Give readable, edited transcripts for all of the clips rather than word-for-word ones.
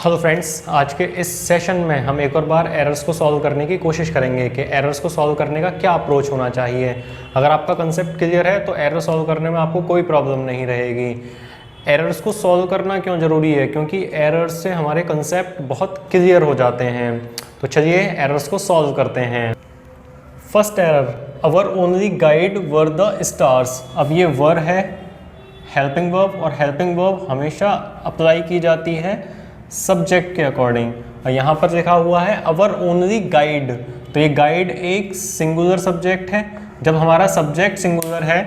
Hello friends, आज के इस सेशन में हम एक और बार एरर्स को सॉल्व करने की कोशिश करेंगे कि एरर्स को सॉल्व करने का क्या अप्रोच होना चाहिए। अगर आपका कंसेप्ट क्लियर है तो एरर सॉल्व करने में आपको कोई प्रॉब्लम नहीं रहेगी। एरर्स को सॉल्व करना क्यों ज़रूरी है? क्योंकि एरर्स से हमारे कंसेप्ट बहुत क्लियर हो जाते हैं। तो चलिए एरर्स को सॉल्व करते हैं। First error, our only guide were the stars. अब ये वर है हेल्पिंग वर्ब, और हेल्पिंग वर्ब हमेशा अप्लाई की जाती है सब्जेक्ट के अकॉर्डिंग। और यहाँ पर लिखा हुआ है अवर ओनली गाइड, तो ये गाइड एक सिंगुलर सब्जेक्ट है। जब हमारा सब्जेक्ट सिंगुलर है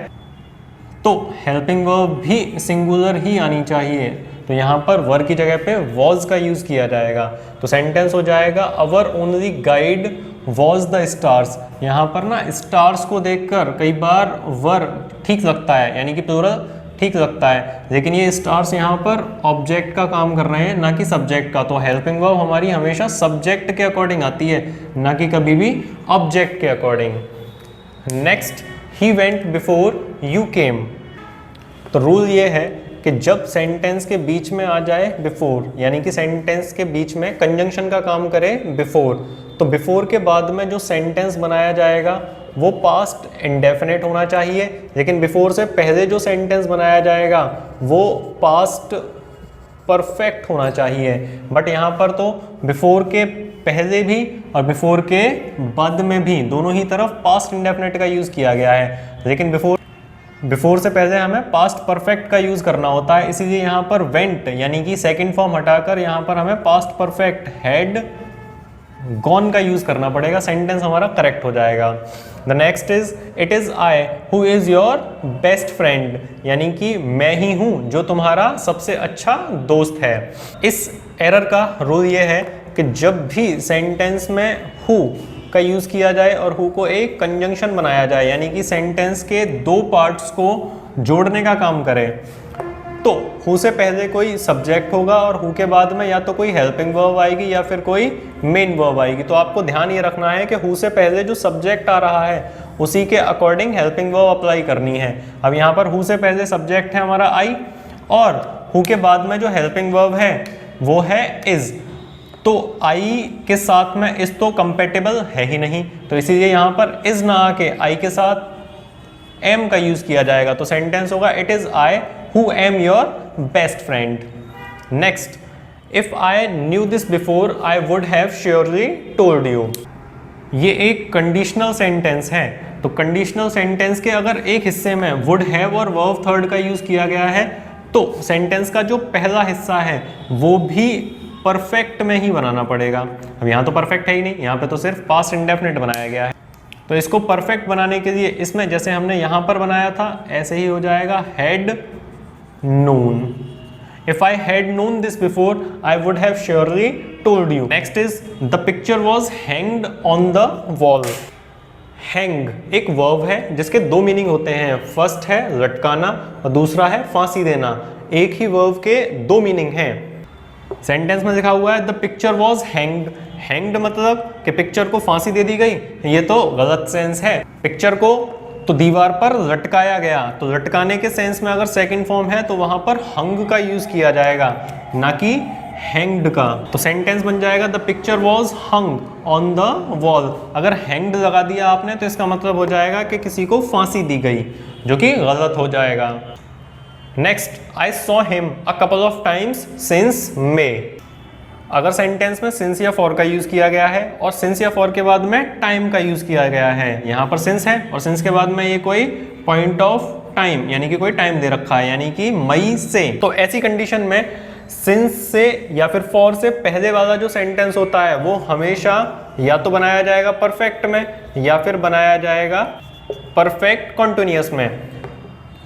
तो हेल्पिंग वर्ब भी सिंगुलर ही आनी चाहिए। तो यहाँ पर वर की जगह पे वॉज का यूज़ किया जाएगा। तो सेंटेंस हो जाएगा our only guide was the stars. यहाँ पर ना स्टार्स को देखकर कई बार वर ठीक लगता है, यानी कि प्लूरल ठीक लगता है, लेकिन ये स्टार्स यहाँ पर ऑब्जेक्ट का काम कर रहे हैं, ना कि सब्जेक्ट का। तो हेल्पिंग वर्ब हमारी हमेशा सब्जेक्ट के अकॉर्डिंग आती है, ना कि कभी भी ऑब्जेक्ट के according. Next, he went before you came. तो रूल ये है कि जब सेंटेंस के बीच में आ जाए बिफोर, यानी कि सेंटेंस के बीच में कंजंक्शन का काम करे बिफोर, तो बिफोर के बाद में जो सेंटेंस बनाया जाएगा वो पास्ट इंडेफिनिट होना चाहिए। लेकिन बिफोर से पहले जो सेंटेंस बनाया जाएगा वो पास्ट परफेक्ट होना चाहिए। बट यहाँ पर तो बिफोर के पहले भी और बिफोर के बाद में भी दोनों ही तरफ पास्ट इंडेफिनिट का यूज़ किया गया है, लेकिन बिफोर से पहले हमें पास्ट परफेक्ट का यूज़ करना होता है। इसीलिए यहाँ पर वेंट यानी कि सेकेंड फॉर्म हटाकर यहाँ पर हमें पास्ट परफेक्ट हैड गॉन का यूज़ करना पड़ेगा, सेंटेंस हमारा करेक्ट हो जाएगा। The next is it is I who is your best friend, यानी कि मैं ही हूँ जो तुम्हारा सबसे अच्छा दोस्त है। इस एरर का रूल ये है कि जब भी सेंटेंस में हु का यूज़ किया जाए और हु को एक कंजंक्शन बनाया जाए, यानी कि सेंटेंस के दो पार्ट्स को जोड़ने का काम करे, तो हु से पहले कोई सब्जेक्ट होगा और हु के बाद में या तो कोई हेल्पिंग वर्ब आएगी या फिर कोई मेन वर्ब आएगी। तो आपको ध्यान ये रखना है कि हु से पहले जो सब्जेक्ट आ रहा है उसी के अकॉर्डिंग हेल्पिंग वर्ब अप्लाई करनी है। अब यहाँ पर हु से पहले सब्जेक्ट है हमारा आई, और हु के बाद में जो हेल्पिंग वर्ब है वो है इज़। तो आई के साथ में इस तो कंपेटेबल है ही नहीं, तो इसीलिए यहाँ पर इज़ ना आके आई के साथ एम का यूज़ किया जाएगा। तो सेंटेंस होगा it is I who am your best friend. Next, if I knew this before I would have surely told you. ये एक कंडीशनल सेंटेंस है। तो कंडीशनल सेंटेंस के अगर एक हिस्से में would have और verb थर्ड का यूज़ किया गया है तो सेंटेंस का जो पहला हिस्सा है वो भी परफेक्ट में ही बनाना पड़ेगा। अब यहाँ तो परफेक्ट है ही नहीं, यहाँ पे तो सिर्फ पास्ट इंडेफिनिट बनाया गया है। तो इसको परफेक्ट बनाने के लिए इसमें जैसे हमने यहाँ पर बनाया था ऐसे ही हो जाएगा had known. If I had known this before, I would have surely told you. Next is the picture was hanged on the wall. Hang एक वर्ब है जिसके दो मीनिंग होते हैं। फर्स्ट है लटकाना और दूसरा है फांसी देना। एक ही वर्ब के दो मीनिंग हैं। सेंटेंस में लिखा हुआ है the picture was hanged. Hanged मतलब कि पिक्चर को फांसी दे दी गई, ये तो गलत सेंस है। पिक्चर को तो दीवार पर लटकाया गया, तो लटकाने के सेंस में अगर सेकंड फॉर्म है तो वहां पर हंग का यूज किया जाएगा, ना कि हैंग्ड का। तो सेंटेंस बन जाएगा the picture was hung on the wall. अगर हैंग्ड लगा दिया आपने तो इसका मतलब हो जाएगा कि किसी को फांसी दी गई, जो कि गलत हो जाएगा। Next, I saw him a couple of times since May. अगर सेंटेंस में सिंस या फॉर का यूज़ किया गया है और सिंस या फॉर के बाद में टाइम का यूज़ किया गया है, यहाँ पर सिंस है और सिंस के बाद में ये कोई पॉइंट ऑफ टाइम यानी कि कोई टाइम दे रखा है, यानी कि मई से। तो ऐसी कंडीशन में सिंस से या फिर फॉर से पहले वाला जो सेंटेंस होता है वो हमेशा या तो बनाया जाएगा परफेक्ट में या फिर बनाया जाएगा परफेक्ट कॉन्टिन्यूअस में।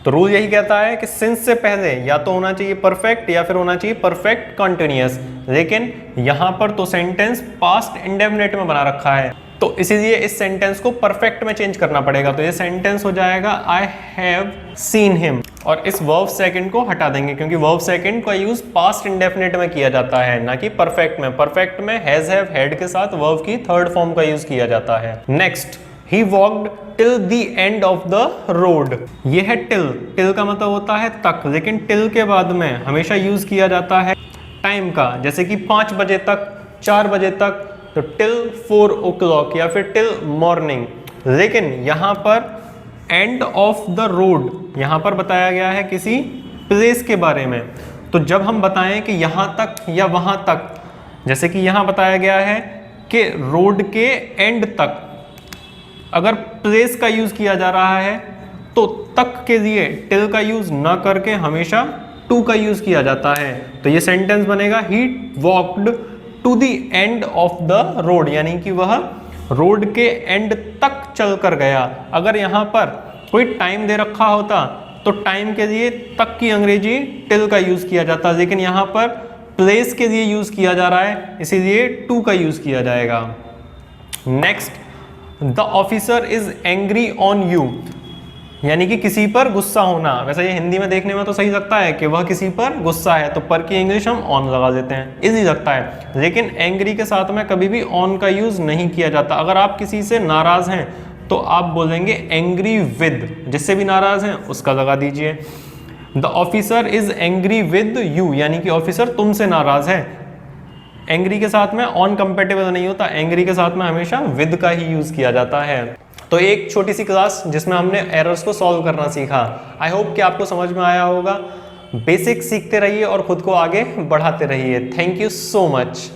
तो रूल यही कहता है कि सिंस से पहले या तो होना चाहिए परफेक्ट या फिर होना चाहिए परफेक्ट कॉन्टिन्यूअस, लेकिन यहाँ पर तो सेंटेंस पास्ट इंडेफिनिट में बना रखा है, तो इसीलिए इस सेंटेंस को परफेक्ट में चेंज करना पड़ेगा। तो ये सेंटेंस हो जाएगा आई हैव सीन हिम, और इस वर्ब सेकंड को हटा देंगे क्योंकि वर्ब सेकंड का यूज पास्ट इंडेफिनिट में किया जाता है, ना कि परफेक्ट में। परफेक्ट में हैज हैव हैड के साथ वर्ब की थर्ड फॉर्म का यूज किया जाता है। Next, He walked till the end of the road. ये है till का मतलब होता है तक, लेकिन till के बाद में हमेशा यूज किया जाता है टाइम का, जैसे कि 5 बजे तक, 4 बजे तक, तो टिल 4 o'clock या फिर टिल मॉर्निंग। लेकिन यहाँ पर एंड ऑफ द रोड यहाँ पर बताया गया है किसी प्लेस के बारे में। तो जब हम बताएं कि यहाँ तक या वहाँ तक, जैसे कि यहाँ बताया गया है कि रोड के एंड तक, अगर प्लेस का यूज किया जा रहा है तो तक के लिए टिल का यूज ना करके हमेशा टू का यूज किया जाता है। तो ये सेंटेंस बनेगा he walked to the end of the road, यानी कि वह रोड के एंड तक चल कर गया। अगर यहाँ पर कोई टाइम दे रखा होता तो टाइम के लिए तक की अंग्रेजी टिल का यूज किया जाता, लेकिन यहाँ पर प्लेस के लिए यूज किया जा रहा है, इसीलिए टू का यूज किया जाएगा। Next, the officer is angry on you, यानी कि किसी पर गुस्सा होना। वैसे ये हिंदी में देखने में तो सही लगता है कि वह किसी पर गुस्सा है, तो पर की इंग्लिश हम ऑन लगा देते हैं, इजी लगता है। लेकिन एंग्री के साथ में कभी भी ऑन का यूज नहीं किया जाता। अगर आप किसी से नाराज हैं तो आप बोलेंगे एंग्री विद, जिससे भी नाराज हैं उसका लगा दीजिए। The officer is angry with you, यानी कि ऑफिसर तुमसे नाराज है। एंग्री के साथ में ऑन कंपेटेबल नहीं होता, एंग्री के साथ में हमेशा विद का ही यूज किया जाता है। तो एक छोटी सी क्लास जिसमें हमने एरर्स को सॉल्व करना सीखा। आई होप कि आपको समझ में आया होगा। बेसिक सीखते रहिए और खुद को आगे बढ़ाते रहिए। Thank you so much.